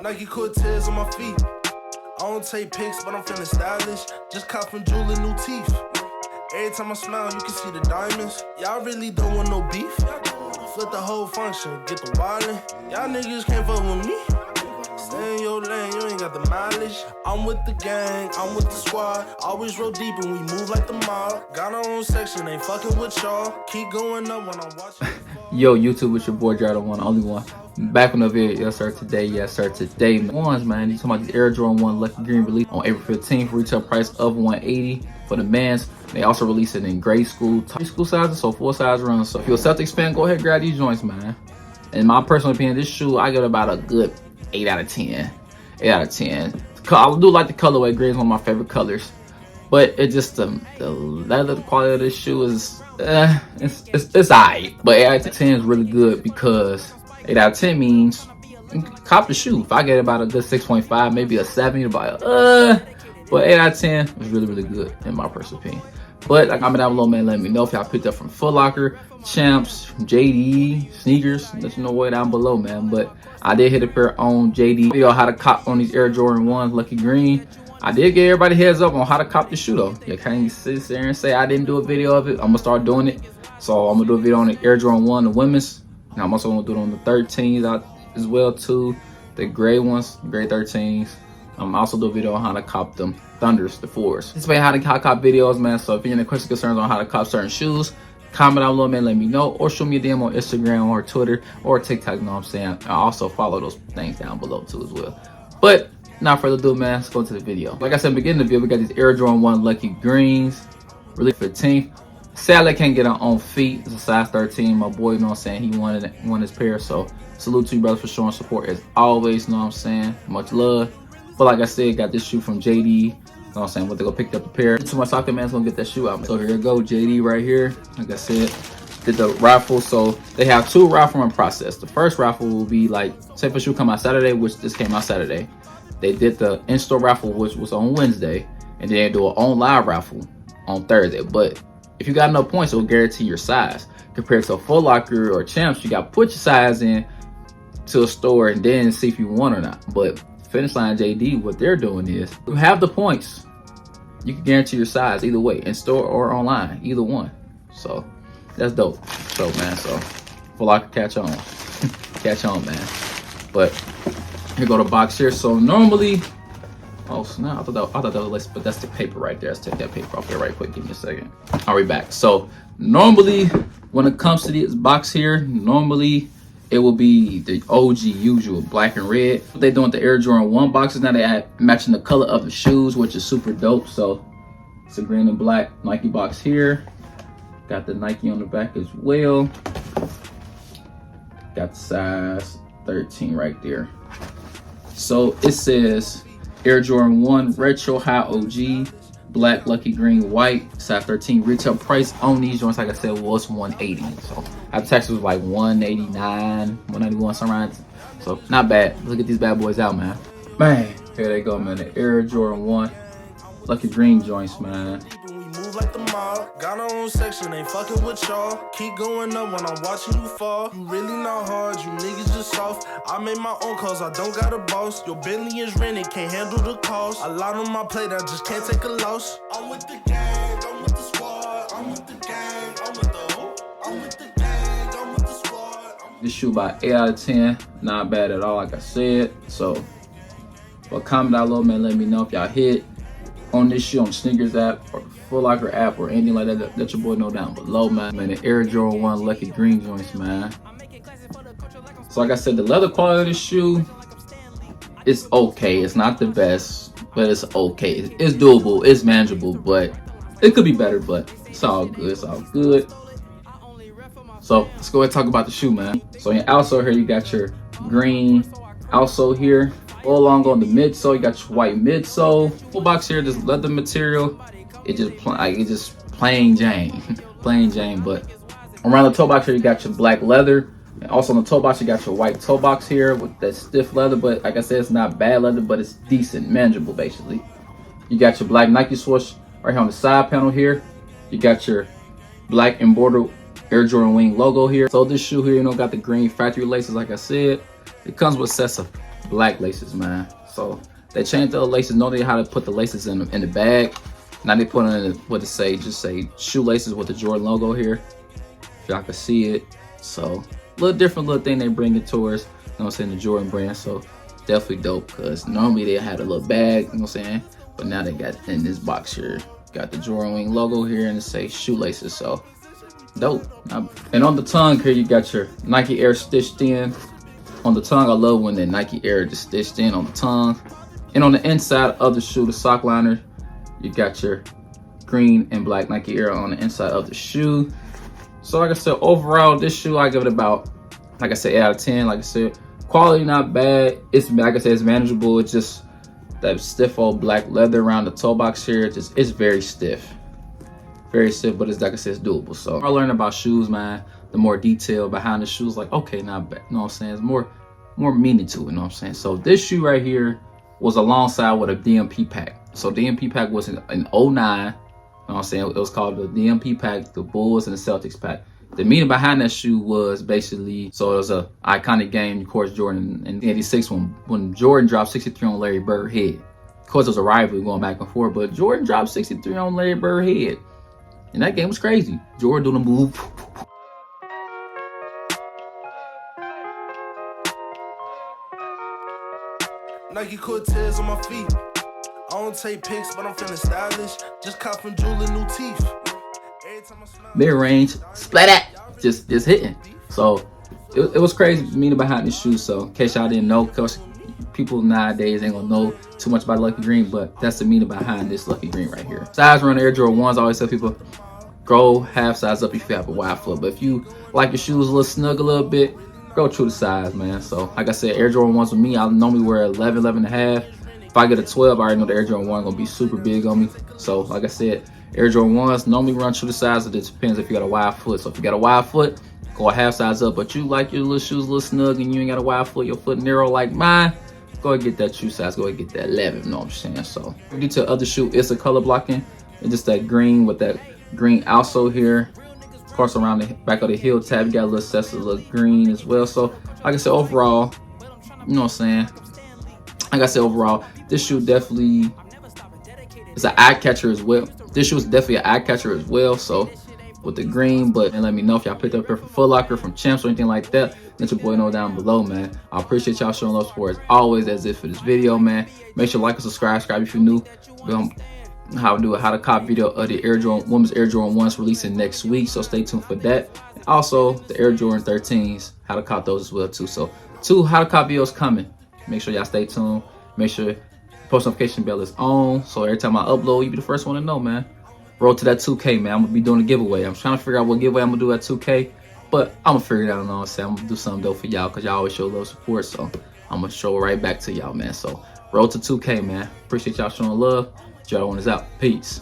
Nike Cortez on my feet. I don't take pics, but I'm feeling stylish. Just cop from Jewel new teeth. Every time I smile, you can see the diamonds. Y'all really don't want no beef. Flip the whole function, get the wildin'. Y'all niggas can't fuck with me. Stay in your lane, you ain't got the mileage. I'm with the gang, I'm with the squad. Always roll deep and we move like the mob. Got our own section, ain't fucking with y'all. Keep going up when I'm watching. Yo, YouTube, it's your boy Jared, the one, only one. Back on the video, yes sir, today. Ones, man, you talking about these Air Jordan 1 Lucky Green release on April 15th, retail price of $180 for the men's. They also released it in grade school, high school sizes, so full size runs. So if you're a Celtics fan, go ahead and grab these joints, man. In my personal opinion, this shoe, I give it about a good 8 out of 10. 8 out of 10. I do like the colorway. Green is one of my favorite colors. But it just, the leather quality of this shoe is, it's alright. But 8 out of 10 is really good because 8 out of 10 means cop the shoe. If I get about a good 6.5, maybe a 7, you're about, but 8 out of 10 is really, really good in my personal opinion. But like, comment down below, man, let me know if y'all picked up from Foot Locker, Champs, JD, sneakers. Let you know way down below, man. But I did hit a pair on JD video how to cop on these Air Jordan 1 Lucky Green. I did give everybody heads up on how to cop the shoe though. You can't sit there and say I didn't do a video of it. I'm gonna start doing it. So I'm gonna do a video on the Air Jordan 1, the women's. And I'm also gonna do it on the 13s out as well too. The gray ones, gray 13s. I'm also do a video on how to cop them Thunders, the 4s. This way how to cop videos, man. So if you have any questions, concerns on how to cop certain shoes, comment down below, man, let me know. Or show me a DM on Instagram or Twitter or TikTok, you know what I'm saying? I also follow those things down below too as well. But not further ado, man, let's go to the video. Like I said, beginning of the video, we got these Air Jordan 1 Lucky Greens, released 15th. Sadly, I can't get it on feet. It's a size 13. My boy, you know what I'm saying, he wanted his pair. So salute to you, brothers, for showing support as always, you know what I'm saying? Much love. But like I said, got this shoe from JD. You know what I'm saying? Went to go pick up a pair. To my soccer man's gonna get that shoe out. So here you go, JD right here. Like I said, did the raffle. So they have 2 raffle run process. The first raffle will be like, say if a shoe come out Saturday, which this came out Saturday. They did the in-store raffle, which was on Wednesday, and then they do an on-live raffle on Thursday. But if you got enough points, it'll guarantee your size. Compared to a Foot Locker or Champs, you got to put your size in to a store and then see if you want or not. But Finish Line JD, what they're doing is, you have the points, you can guarantee your size either way, in store or online, either one. So that's dope. So man, so Foot Locker, catch on, catch on, man. But here go the box here. So normally, oh snap, I thought that was, but that's the paper right there. Let's take that paper off there right quick. Give me a second. All right, back. So normally, when it comes to this box here, normally it will be the OG usual black and red. What they doing with the Air Jordan 1 boxes now, they add matching the color of the shoes, which is super dope. So it's a green and black Nike box here. Got the Nike on the back as well. Got the size 13 right there. So it says Air Jordan 1 Retro High OG, black Lucky Green white, size 13. Retail price on these joints, like I said, was $180. So our tax was like $189, $191, something around. So not bad. Look at these bad boys out, man. Man, here they go, man. The Air Jordan 1 Lucky Green joints, man. Like the mob, got our own section, ain't fucking with y'all. Keep going up when I'm watching you fall. You really not hard, you niggas just soft. I made my own calls, I don't got a boss. Your Bentley is rented, can't handle the cost. A lot on my plate, I just can't take a loss. I'm with the gang, I'm with the squad. I'm with the gang, I'm with the gang, I'm with the squad. This shoe by 8 out of 10, not bad at all, like I said. So, but comment down below, man, let me know if y'all hit on this shoe on the sneakers app or Foot Locker app or anything like that. Let your boy know down below, man. Man, the Air Jordan 1 Lucky Green joints, man. So like I said, the leather quality of the shoe is okay. It's not the best, but it's okay. It's doable. It's manageable, but it could be better, but it's all good. It's all good. So let's go ahead and talk about the shoe, man. So in your outsole here, you got your green outsole here. Go along on the midsole, you got your white midsole. Full box here, this leather material. It's just plain Jane, plain Jane. But around the toe box here, you got your black leather. And also on the toe box, you got your white toe box here with that stiff leather. But like I said, it's not bad leather, but it's decent, manageable basically. You got your black Nike swoosh right here on the side panel here. You got your black embroidered Air Jordan Wing logo here. So this shoe here, you know, got the green factory laces, like I said. It comes with sets of black laces, man. So they changed the laces. Know how to put the laces in the bag. Now they put in what to say, just say shoelaces with the Jordan logo here. If y'all can see it. So a little different little thing they bring it towards, you know what I'm saying, the Jordan brand. So definitely dope, because normally they had a little bag, you know what I'm saying, but now they got in this box here. Got the Jordan Wing logo here and it say shoelaces. So dope. And on the tongue here, you got your Nike Air stitched in. On the tongue, I love when the Nike Air just stitched in on the tongue. And on the inside of the shoe, the sock liner, you got your green and black Nike Air on the inside of the shoe. So like I said, overall, this shoe, I give it about, like I said, 8 out of 10. Like I said, quality not bad. It's, like I said, it's manageable. It's just that stiff old black leather around the toe box here. It's very stiff. Very stiff, but it's, like I said, it's doable. So I learned about shoes, man. The more detail behind the shoes, like, okay, not bad. You know what I'm saying? It's more meaning to it, you know what I'm saying? So this shoe right here was alongside with a DMP pack. So DMP pack was in 09. You know what I'm saying? It was called the DMP pack, the Bulls and the Celtics pack. The meaning behind that shoe was basically, so it was a iconic game, of course, Jordan in '86 when Jordan dropped 63 on Larry Bird head. Of course, it was a rivalry going back and forth, but Jordan dropped 63 on Larry Bird head. And that game was crazy. Jordan doing the move. Nike Cortez on my feet. I don't take pics, but I'm feeling stylish. Just cop from Julie new teeth. Every time I smile, Mid-range, splat that, just hitting. So it was crazy, the meaning behind this shoe. So in case y'all didn't know, because people nowadays ain't gonna know too much about Lucky Green, but that's the meaning behind this Lucky Green right here. Size run Air Jordan 1s, I always tell people, go half size up if you have a wide foot. But if you like your shoes a little snug a little bit, go true to size, man. So like I said, Air Jordan 1s with me, I normally wear 11, 11 and a half. If I get a 12, I already know the Air Jordan 1 gonna be super big on me. So like I said, Air Jordan 1s normally run true to size. It just depends if you got a wide foot. So if you got a wide foot, go a half size up. But you like your little shoes a little snug and you ain't got a wide foot, your foot narrow like mine, go ahead and get that true size. Go ahead and get that 11, you know what I'm saying? So get to the other shoe, it's a color blocking. It's just that green with that green outsole here. Of course, around the back of the heel tab, you got a little sets of little green as well. So like I said, overall, you know what I'm saying? Like I said, overall, this shoe definitely is an eye catcher as well. This shoe is definitely an eye catcher as well. So with the green, but and let me know if y'all picked up here from Foot Locker, from Champs, or anything like that. Let your boy know down below, man. I appreciate y'all showing love support as always, as if for this video, man. Make sure to like and subscribe if you're new. How to do a how to cop video of the women's Air Jordan 1s releasing next week, so stay tuned for that. And also the Air Jordan 13s, how to cop those as well too. So 2 how to cop videos coming. Make sure y'all stay tuned. Make sure post notification bell is on, so every time I upload, you be the first one to know, man. Roll to that 2K, man. I'm gonna be doing a giveaway. I'm trying to figure out what giveaway I'm gonna do at 2K, but I'm gonna figure it out. You know what I'm saying? I'm gonna do something dope for y'all, because y'all always show love support, so I'm gonna show it right back to y'all, man. So roll to 2K, man. Appreciate y'all showing love. Jordan 1 is out. Peace.